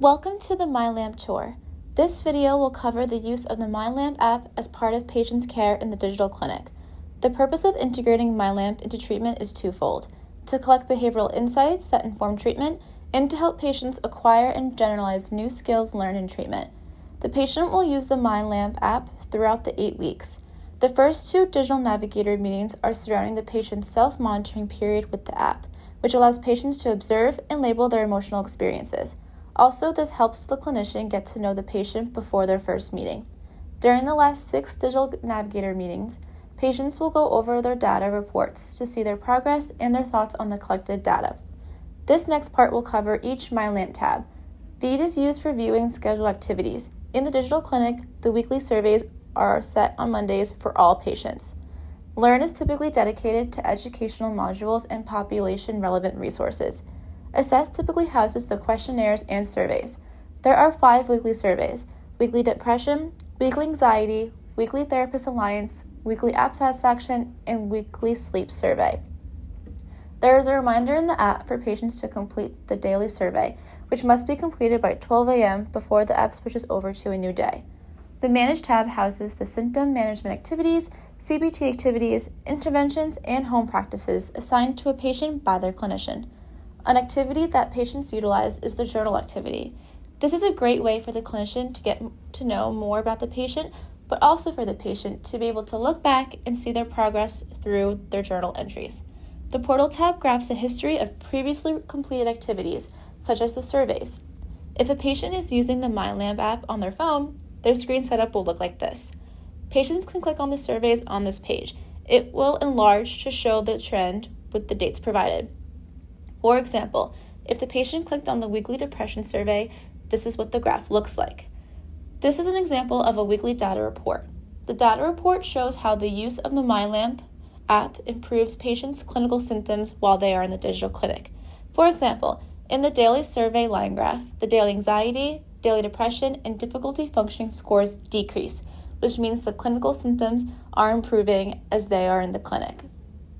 Welcome to the mindLAMP tour. This video will cover the use of the mindLAMP app as part of patients' care in the digital clinic. The purpose of integrating mindLAMP into treatment is twofold: to collect behavioral insights that inform treatment and to help patients acquire and generalize new skills learned in treatment. The patient will use the mindLAMP app throughout the 8 weeks. The first 2 digital navigator meetings are surrounding the patient's self-monitoring period with the app, which allows patients to observe and label their emotional experiences. Also, this helps the clinician get to know the patient before their first meeting. During the last 6 digital navigator meetings, patients will go over their data reports to see their progress and their thoughts on the collected data. This next part will cover each mindLAMP tab. Feed is used for viewing scheduled activities. In the digital clinic, the weekly surveys are set on Mondays for all patients. Learn is typically dedicated to educational modules and population-relevant resources. Assess typically houses the questionnaires and surveys. There are 5 weekly surveys: weekly depression, weekly anxiety, weekly therapist alliance, weekly app satisfaction, and weekly sleep survey. There is a reminder in the app for patients to complete the daily survey, which must be completed by 12 a.m. before the app switches over to a new day. The Manage tab houses the symptom management activities, CBT activities, interventions, and home practices assigned to a patient by their clinician. An activity that patients utilize is the journal activity. This is a great way for the clinician to get to know more about the patient, but also for the patient to be able to look back and see their progress through their journal entries. The Portal tab graphs a history of previously completed activities, such as the surveys. If a patient is using the mindLAMP app on their phone, their screen setup will look like this. Patients can click on the surveys on this page. It will enlarge to show the trend with the dates provided. For example, if the patient clicked on the weekly depression survey, this is what the graph looks like. This is an example of a weekly data report. The data report shows how the use of the mindLAMP app improves patients' clinical symptoms while they are in the digital clinic. For example, in the daily survey line graph, the daily anxiety, daily depression, and difficulty functioning scores decrease, which means the clinical symptoms are improving as they are in the clinic.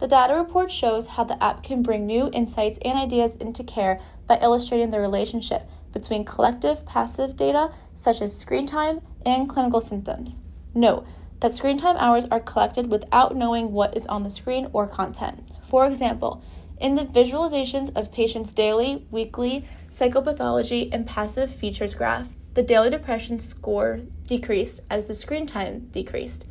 The data report shows how the app can bring new insights and ideas into care by illustrating the relationship between collective passive data, such as screen time, and clinical symptoms. Note that screen time hours are collected without knowing what is on the screen or content. For example, in the visualizations of patients' daily, weekly, psychopathology, and passive features graph, the daily depression score decreased as the screen time decreased.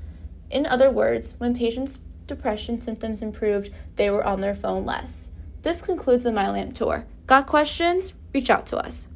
In other words, when patients' depression symptoms improved, they were on their phone less. This concludes the mindLAMP tour. Got questions? Reach out to us.